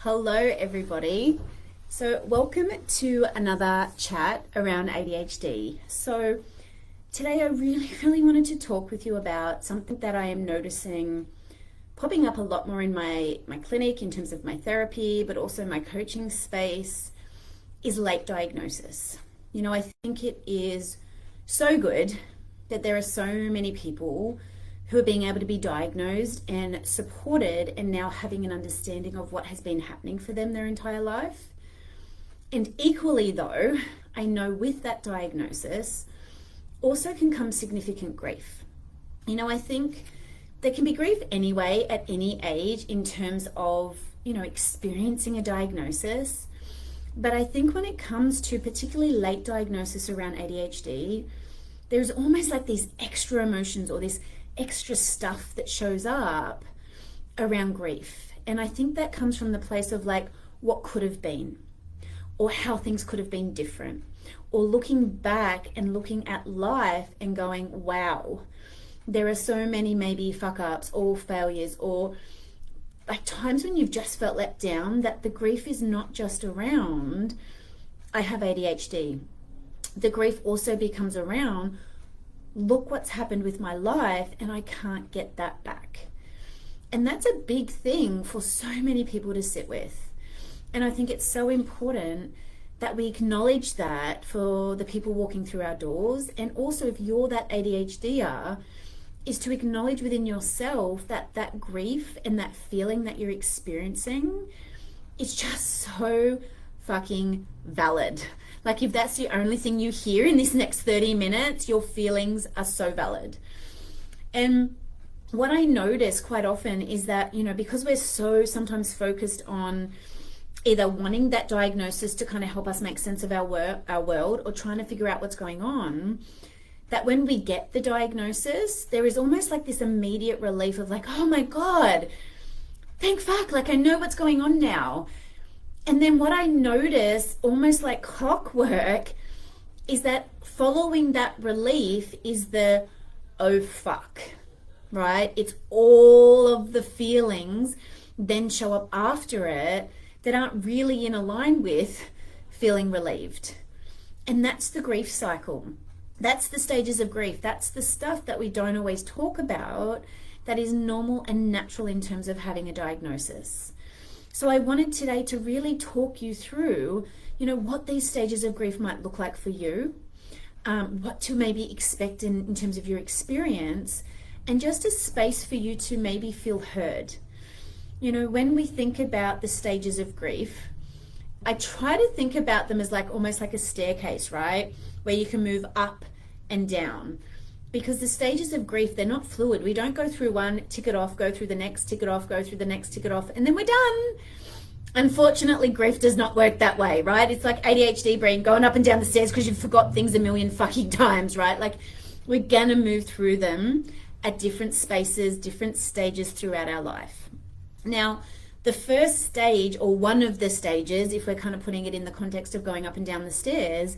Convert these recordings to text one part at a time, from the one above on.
Hello, everybody. So, welcome to another chat around ADHD. So, today I really wanted to talk with you about something that I am noticing popping up a lot more in my clinic in terms of my therapy, but also my coaching space, is late diagnosis. I think it is so good that there are so many people who are being able to be diagnosed and supported and now having an understanding of what has been happening for them their entire life. And equally, though, I know with that diagnosis also can come significant grief. I think there can be grief anyway at any age in terms of, experiencing a diagnosis. But I think when it comes to particularly late diagnosis around ADHD, there's almost like these extra emotions or this extra stuff that shows up around grief. And I think that comes from the place of like what could have been, or how things could have been different, or looking back and looking at life and going, wow, there are so many maybe fuck ups or failures, or like times when you've just felt let down, that the grief is not just around, I have ADHD. The grief also becomes around, look what's happened with my life and I can't get that back. And that's a big thing for so many people to sit with. And I think it's so important that we acknowledge that for the people walking through our doors. And also if you're that ADHDer, is to acknowledge within yourself that that grief and that feeling that you're experiencing is just so fucking valid. Like if that's the only thing you hear in this next 30 minutes, your feelings are so valid. And what I notice quite often is that, because we're so sometimes focused on either wanting that diagnosis to kind of help us make sense of our world or trying to figure out what's going on, that when we get the diagnosis, there is almost like this immediate relief of like, oh my God, thank fuck, like I know what's going on now. And then what I notice, almost like clockwork, is that following that relief is the, oh fuck, right? It's all of the feelings then show up after it that aren't really in line with feeling relieved. And that's the grief cycle. That's the stages of grief. That's the stuff that we don't always talk about that is normal and natural in terms of having a diagnosis. So I wanted today to really talk you through, what these stages of grief might look like for you, what to maybe expect in terms of your experience, and just a space for you to maybe feel heard. When we think about the stages of grief, I try to think about them as like almost like a staircase, right? Where you can move up and down. Because the stages of grief, they're not fluid. We don't go through one, tick it off, go through the next, tick it off, go through the next, tick it off, and then we're done. Unfortunately, grief does not work that way, right? It's like ADHD brain going up and down the stairs because you've forgot things a million fucking times, right? Like we're gonna move through them at different spaces, different stages throughout our life. Now, the first stage, or one of the stages, if we're kind of putting it in the context of going up and down the stairs,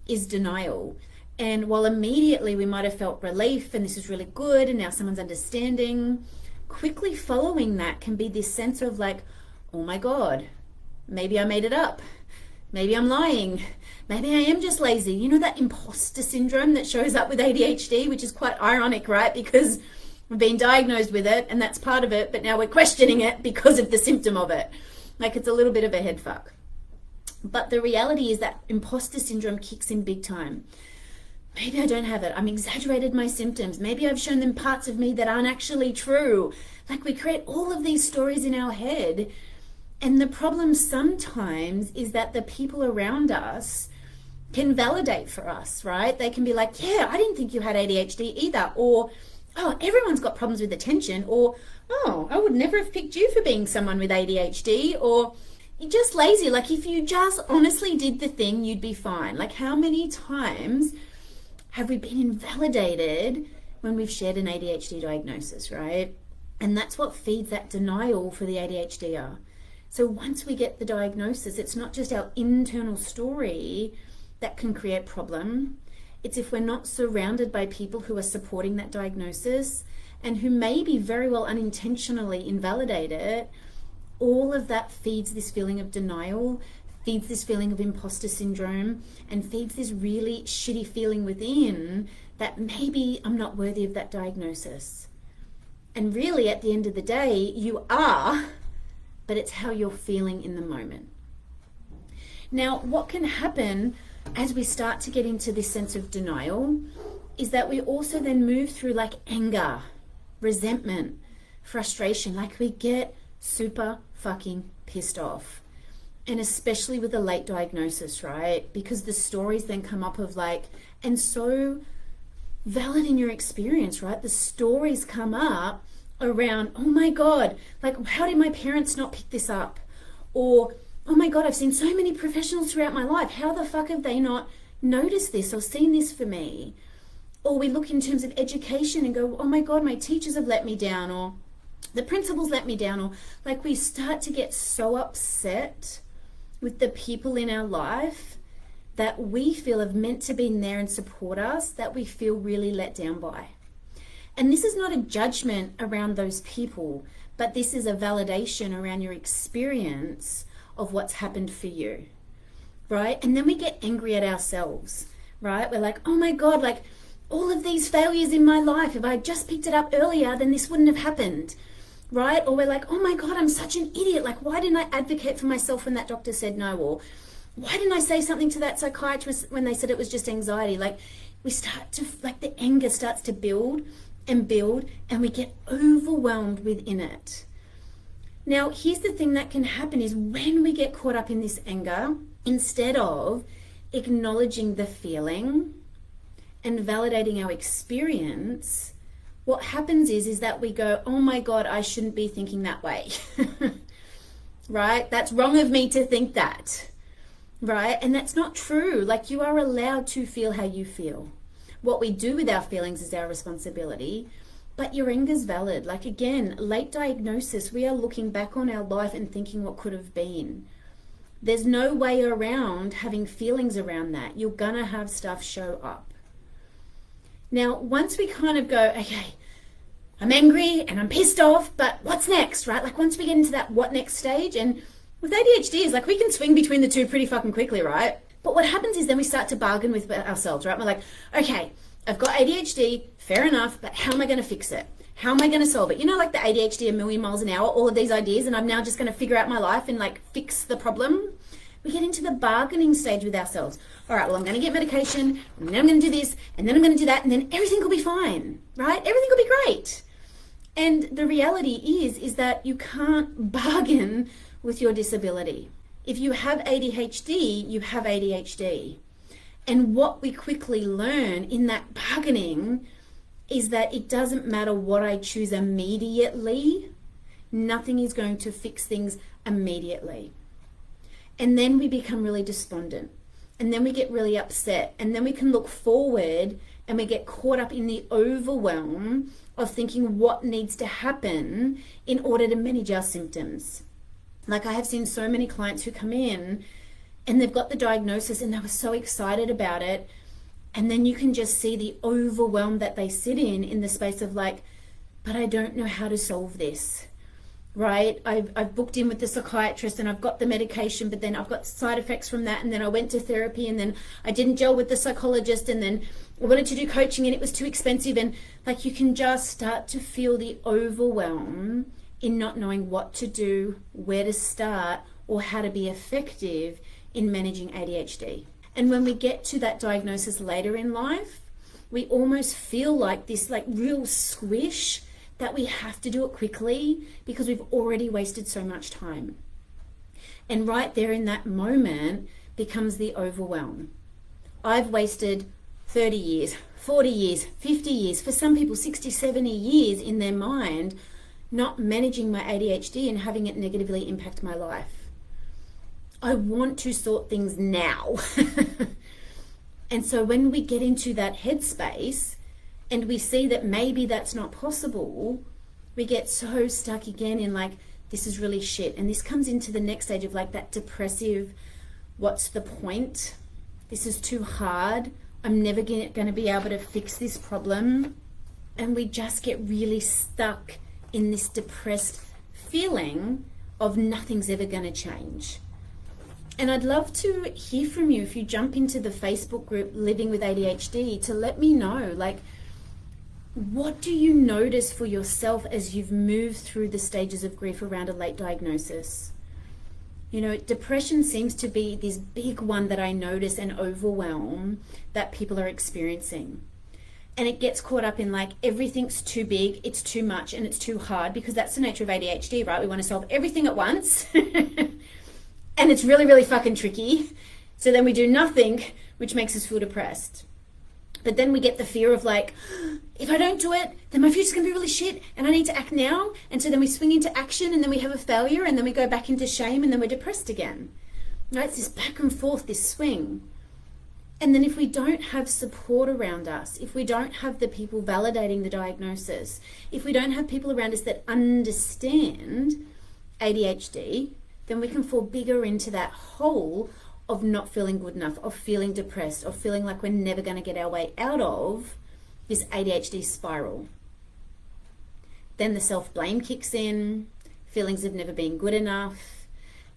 is denial. And while immediately we might have felt relief and this is really good and now someone's understanding, quickly following that can be this sense of like, oh my God, maybe I made it up. Maybe I'm lying. Maybe I am just lazy. That imposter syndrome that shows up with ADHD, which is quite ironic, right? Because we've been diagnosed with it and that's part of it, but now we're questioning it because of the symptom of it. Like it's a little bit of a head fuck. But the reality is that imposter syndrome kicks in big time. Maybe I don't have it. I'm exaggerated my symptoms. Maybe I've shown them parts of me that aren't actually true. Like we create all of these stories in our head. And the problem sometimes is that the people around us can validate for us, right? They can be like, yeah, I didn't think you had ADHD either. Or, oh, everyone's got problems with attention. Or, oh, I would never have picked you for being someone with ADHD. Or, you're just lazy. Like if you just honestly did the thing, you'd be fine. Like how many times have we been invalidated when we've shared an ADHD diagnosis, right? And that's what feeds that denial for the ADHDer. So once we get the diagnosis, it's not just our internal story that can create problem. It's if we're not surrounded by people who are supporting that diagnosis and who maybe very well unintentionally invalidate it, all of that feeds this feeling of denial, feeds this feeling of imposter syndrome, and feeds this really shitty feeling within that maybe I'm not worthy of that diagnosis. And really, at the end of the day, you are, but it's how you're feeling in the moment. Now, what can happen as we start to get into this sense of denial is that we also then move through like anger, resentment, frustration, like we get super fucking pissed off. And especially with a late diagnosis, right? Because the stories then come up of like, and so valid in your experience, right? The stories come up around, oh my God, like how did my parents not pick this up? Or, oh my God, I've seen so many professionals throughout my life. How the fuck have they not noticed this or seen this for me? Or we look in terms of education and go, oh my God, my teachers have let me down, or the principals let me down, or like we start to get so upset with the people in our life that we feel have meant to be there and support us, that we feel really let down by. And this is not a judgment around those people, but this is a validation around your experience of what's happened for you, right? And then we get angry at ourselves, right? We're like, oh my God, like all of these failures in my life, if I just picked it up earlier, then this wouldn't have happened, right? Or we're like, oh my God, I'm such an idiot. Like, why didn't I advocate for myself when that doctor said no? Or why didn't I say something to that psychiatrist when they said it was just anxiety? Like, we start to, like the anger starts to build, and we get overwhelmed within it. Now, here's the thing that can happen is when we get caught up in this anger, instead of acknowledging the feeling and validating our experience, what happens is that we go, oh my God, I shouldn't be thinking that way, right? That's wrong of me to think that, right? And that's not true. Like, you are allowed to feel how you feel. What we do with our feelings is our responsibility, but your anger's valid. Like, again, late diagnosis, we are looking back on our life and thinking what could have been. There's no way around having feelings around that. You're gonna have stuff show up. Now, once we kind of go, okay, I'm angry and I'm pissed off, but what's next, right? Like, once we get into that what next stage, and with ADHD, is like we can swing between the two pretty fucking quickly, right? But what happens is then we start to bargain with ourselves, right? We're like, okay, I've got ADHD, fair enough, but how am I going to fix it? How am I going to solve it? You know, like the ADHD a million miles an hour, all of these ideas, and I'm now just going to figure out my life and like fix the problem. We get into the bargaining stage with ourselves. All right, well, I'm going to get medication, and then I'm going to do this, and then I'm going to do that, and then everything will be fine, right? Everything will be great. And the reality is that you can't bargain with your disability. If you have ADHD, you have ADHD. And what we quickly learn in that bargaining is that it doesn't matter what I choose immediately, nothing is going to fix things immediately. And then we become really despondent. And then we get really upset. And then we can look forward and we get caught up in the overwhelm of thinking what needs to happen in order to manage our symptoms. Like, I have seen so many clients who come in and they've got the diagnosis and they were so excited about it. And then you can just see the overwhelm that they sit in the space of like, but I don't know how to solve this, right? I've booked in with the psychiatrist and I've got the medication, but then I've got side effects from that. And then I went to therapy and then I didn't gel with the psychologist, and then I wanted to do coaching and it was too expensive. And like, you can just start to feel the overwhelm in not knowing what to do, where to start, or how to be effective in managing ADHD. And when we get to that diagnosis later in life, we almost feel like this like real squish that we have to do it quickly because we've already wasted so much time. And right there in that moment becomes the overwhelm. I've wasted 30 years, 40 years, 50 years, for some people 60, 70 years in their mind not managing my ADHD and having it negatively impact my life. I want to sort things now. And so when we get into that headspace and we see that maybe that's not possible, we get so stuck again in like, this is really shit. And this comes into the next stage of like that depressive, what's the point? This is too hard. I'm never going to be able to fix this problem. And we just get really stuck in this depressed feeling of nothing's ever going to change. And I'd love to hear from you if you jump into the Facebook group Living with ADHD to let me know, like, what do you notice for yourself as you've moved through the stages of grief around a late diagnosis? You know, depression seems to be this big one that I notice and overwhelm that people are experiencing. And it gets caught up in like, everything's too big, it's too much, and it's too hard, because that's the nature of ADHD, right? We want to solve everything at once. And it's really, really fucking tricky. So then we do nothing, which makes us feel depressed. But then we get the fear of like, if I don't do it, then my future's gonna be really shit and I need to act now. And so then we swing into action and then we have a failure and then we go back into shame and then we're depressed again. Right? It's this back and forth, this swing. And then if we don't have support around us, if we don't have the people validating the diagnosis, if we don't have people around us that understand ADHD, then we can fall bigger into that hole of not feeling good enough, of feeling depressed, of feeling like we're never going to get our way out of this ADHD spiral. Then the self-blame kicks in, feelings of never being good enough.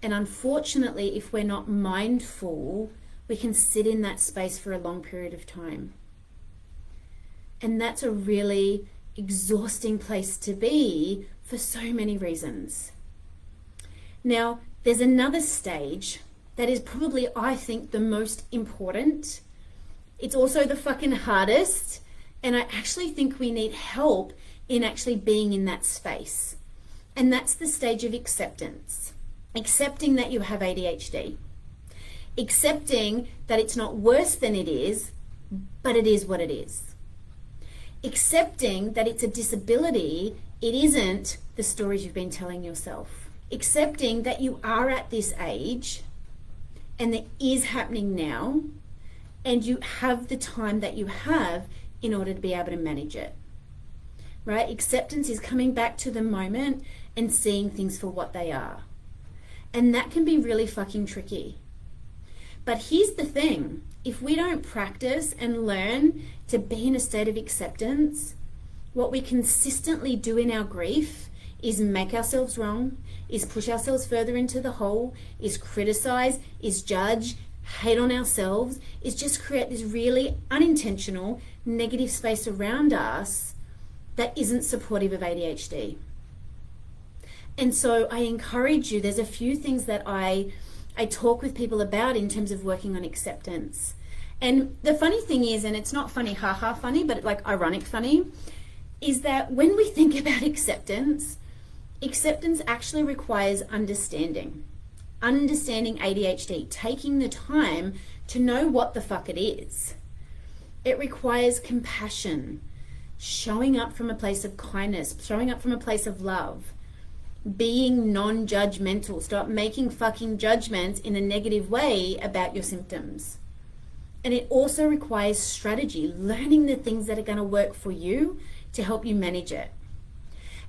And unfortunately, if we're not mindful, we can sit in that space for a long period of time. And that's a really exhausting place to be for so many reasons. Now, there's another stage that is probably, I think, the most important. It's also the fucking hardest. And I actually think we need help in actually being in that space. And that's the stage of acceptance. Accepting that you have ADHD. Accepting that it's not worse than it is, but it is what it is. Accepting that it's a disability, it isn't the stories you've been telling yourself. Accepting that you are at this age and that is happening now, and you have the time that you have in order to be able to manage it. Right? Acceptance is coming back to the moment and seeing things for what they are. And that can be really fucking tricky. But here's the thing, if we don't practice and learn to be in a state of acceptance, what we consistently do in our grief is make ourselves wrong, is push ourselves further into the hole, is criticize, is judge, hate on ourselves, is just create this really unintentional negative space around us that isn't supportive of ADHD. And so I encourage you, there's a few things that I talk with people about in terms of working on acceptance. And the funny thing is, and it's not funny, haha funny, but like ironic funny, is that when we think about acceptance, acceptance actually requires understanding. Understanding ADHD, taking the time to know what the fuck it is. It requires compassion, showing up from a place of kindness, showing up from a place of love, being non-judgmental. Stop making fucking judgments in a negative way about your symptoms. And it also requires strategy, learning the things that are going to work for you to help you manage it.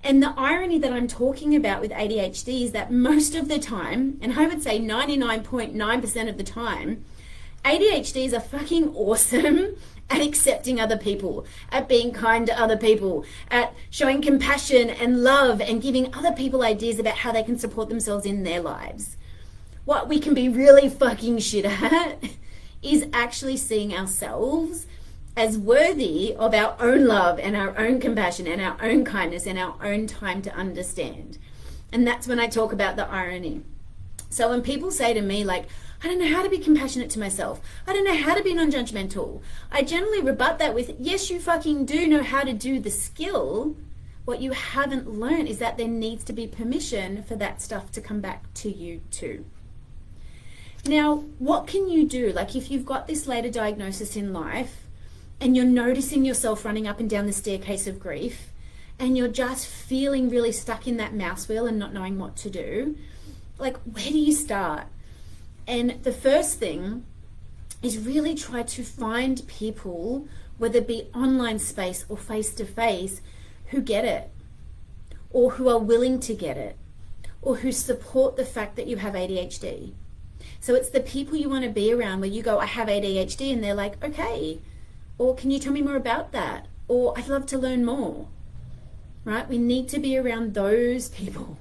And the irony that I'm talking about with ADHD is that most of the time, and I would say 99.9% of the time, ADHDs are fucking awesome at accepting other people, at being kind to other people, at showing compassion and love and giving other people ideas about how they can support themselves in their lives. What we can be really fucking shit at is actually seeing ourselves as worthy of our own love and our own compassion and our own kindness and our own time to understand. And that's when I talk about the irony. So when people say to me like, I don't know how to be compassionate to myself, I don't know how to be non-judgmental, I generally rebut that with, yes, you fucking do know how to do the skill. What you haven't learned is that there needs to be permission for that stuff to come back to you too. Now, what can you do? Like if you've got this later diagnosis in life and you're noticing yourself running up and down the staircase of grief and you're just feeling really stuck in that mouse wheel and not knowing what to do, like where do you start? And the first thing is really try to find people, whether it be online space or face-to-face, who get it or who are willing to get it or who support the fact that you have ADHD. So it's the people you want to be around where you go, I have ADHD, and they're like, okay, or can you tell me more about that? Or I'd love to learn more, right? We need to be around those people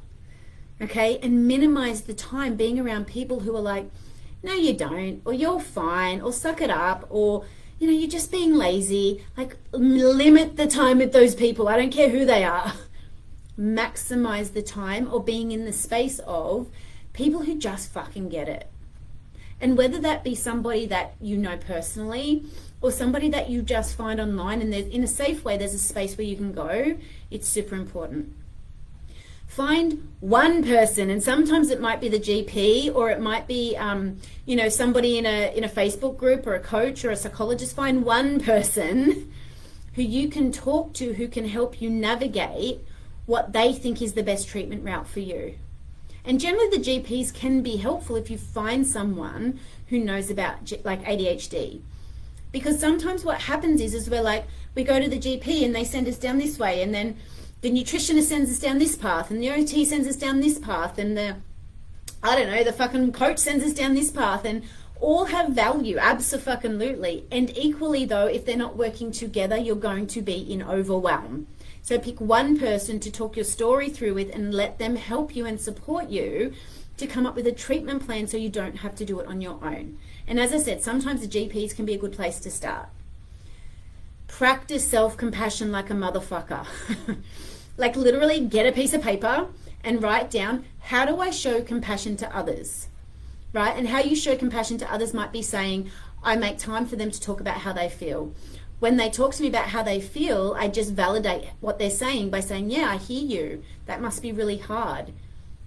okay? And minimize the time being around people who are like, no, you don't, or you're fine, or suck it up, or, you know, you're just being lazy. Like, limit the time with those people. I don't care who they are. Maximize the time, or being in the space of people who just fucking get it. And whether that be somebody that you know personally, or somebody that you just find online, and there's, in a safe way, there's a space where you can go, it's super important. Find one person, and sometimes it might be the GP, or it might be, you know, somebody in a Facebook group, or a coach, or a psychologist. Find one person who you can talk to, who can help you navigate what they think is the best treatment route for you. And generally the GPs can be helpful if you find someone who knows about like ADHD. Because sometimes what happens is we're like, we go to the GP and they send us down this way, and then the nutritionist sends us down this path, and the OT sends us down this path, and the fucking coach sends us down this path, and all have value, abso-fucking-lutely. And equally though, if they're not working together, you're going to be in overwhelm. So pick one person to talk your story through with, and let them help you and support you to come up with a treatment plan so you don't have to do it on your own. And as I said, sometimes the GPs can be a good place to start. Practice self-compassion like a motherfucker. Like, literally get a piece of paper and write down, how do I show compassion to others? Right? And how you show compassion to others might be saying, I make time for them to talk about how they feel. When they talk to me about how they feel, I just validate what they're saying by saying, yeah, I hear you. That must be really hard.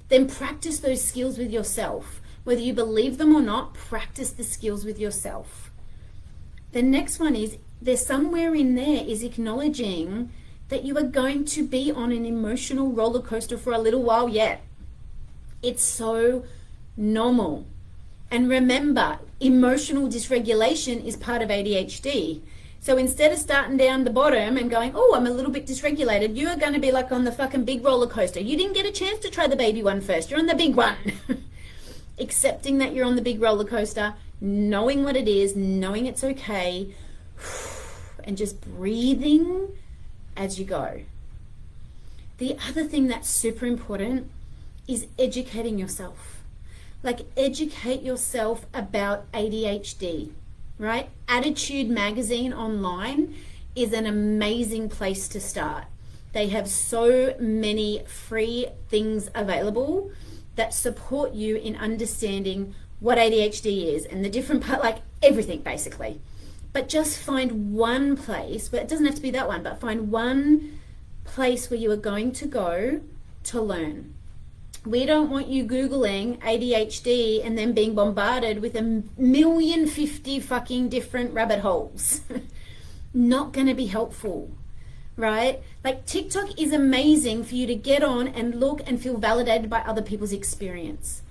Then practice those skills with yourself. Whether you believe them or not, practice the skills with yourself. The next one is, there's somewhere in there is acknowledging that you are going to be on an emotional roller coaster for a little while yet. It's so normal. And remember, emotional dysregulation is part of ADHD. So instead of starting down the bottom and going, oh, I'm a little bit dysregulated, you are going to be like on the fucking big roller coaster. You didn't get a chance to try the baby one first. You're on the big one. Accepting that you're on the big roller coaster, knowing what it is, knowing it's okay, and just breathing as you go. The other thing that's super important is educating yourself. Like, educate yourself about ADHD, right? Attitude Magazine online is an amazing place to start. They have so many free things available that support you in understanding what ADHD is and the different part, like everything basically. But just find one place, but it doesn't have to be that one, but find one place where you are going to go to learn. We don't want you Googling ADHD and then being bombarded with 1,050 fucking different rabbit holes. Not going to be helpful, right? Like, TikTok is amazing for you to get on and look and feel validated by other people's experience.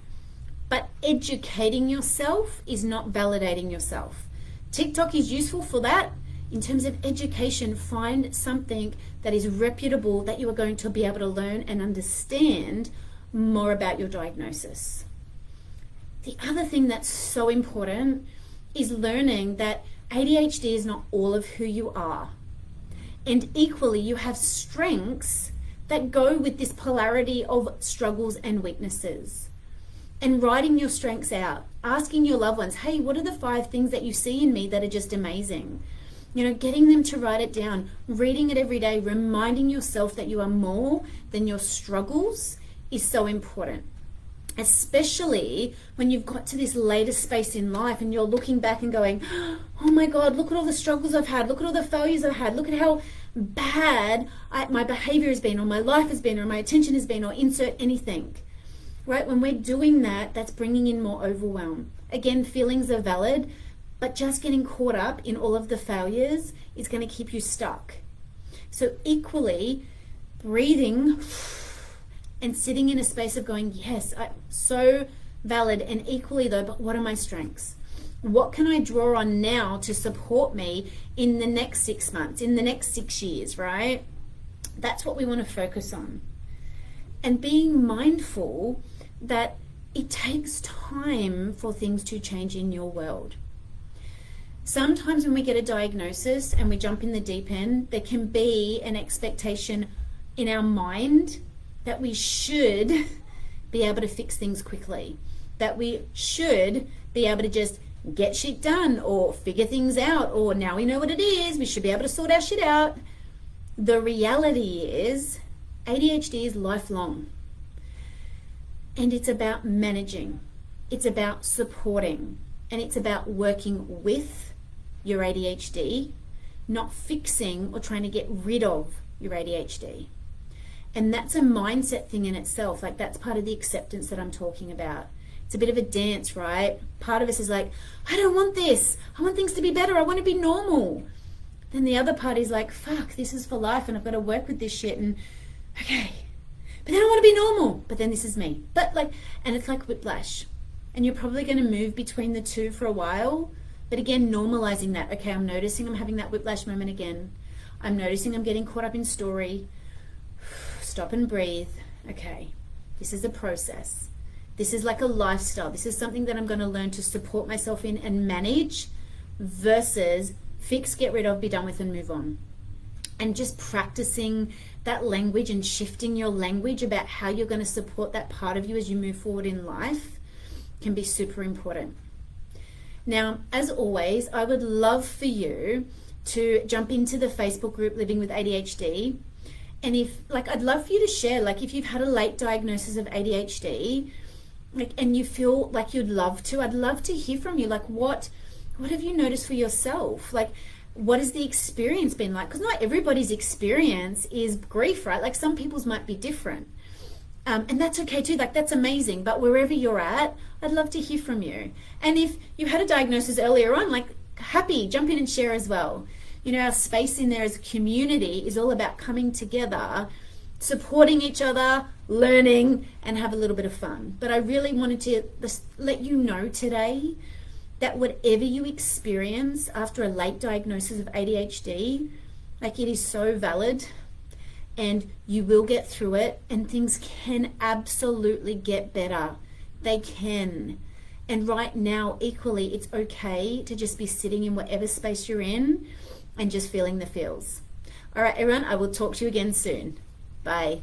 But educating yourself is not validating yourself. TikTok is useful for that. In terms of education, find something that is reputable that you are going to be able to learn and understand more about your diagnosis. The other thing that's so important is learning that ADHD is not all of who you are. And equally, you have strengths that go with this polarity of struggles and weaknesses. And writing your strengths out, asking your loved ones, hey, what are the 5 things that you see in me that are just amazing? You know, getting them to write it down, reading it every day, reminding yourself that you are more than your struggles is so important. Especially when you've got to this later space in life and you're looking back and going, oh my God, look at all the struggles I've had, look at all the failures I've had, look at how bad my behavior has been, or my life has been, or my attention has been, or insert anything. Right? When we're doing that, that's bringing in more overwhelm. Again, feelings are valid, but just getting caught up in all of the failures is going to keep you stuck. So equally, breathing and sitting in a space of going, yes, so valid, and equally though, but what are my strengths? What can I draw on now to support me in the next 6 months, in the next 6 years, right? That's what we want to focus on. And being mindful that it takes time for things to change in your world. Sometimes when we get a diagnosis and we jump in the deep end, there can be an expectation in our mind that we should be able to fix things quickly, that we should be able to just get shit done or figure things out, or now we know what it is, we should be able to sort our shit out. The reality is ADHD is lifelong, and it's about managing, it's about supporting, and it's about working with your ADHD, not fixing or trying to get rid of your ADHD. And that's a mindset thing in itself. Like, that's part of the acceptance that I'm talking about. It's a bit of a dance, right? Part of us is like, I don't want this. I want things to be better. I want to be normal. Then the other part is like, fuck, this is for life and I've got to work with this shit, and okay. But then I want to be normal. But then this is me. But like, and it's like whiplash. And you're probably going to move between the two for a while. But again, normalizing that. Okay, I'm noticing I'm having that whiplash moment again. I'm noticing I'm getting caught up in story. Stop and breathe. Okay, this is a process. This is like a lifestyle. This is something that I'm going to learn to support myself in and manage, versus fix, get rid of, be done with, and move on. And just practicing that language and shifting your language about how you're going to support that part of you as you move forward in life can be super important. Now, as always, I would love for you to jump into the Facebook group Living with ADHD. And if, like, I'd love for you to share, like, if you've had a late diagnosis of ADHD, like, and you feel like you'd love to, I'd love to hear from you. Like, what have you noticed for yourself? Like, what has the experience been like? Because not everybody's experience is grief, right? Like, some people's might be different. And that's okay too, like, that's amazing. But wherever you're at, I'd love to hear from you. And if you had a diagnosis earlier on, like, happy, jump in and share as well. You know, our space in there as a community is all about coming together, supporting each other, learning, and have a little bit of fun. But I really wanted to just let you know today that whatever you experience after a late diagnosis of ADHD, like, it is so valid, and you will get through it, and things can absolutely get better. They can. And right now, equally, it's okay to just be sitting in whatever space you're in and just feeling the feels. All right, everyone, I will talk to you again soon. Bye.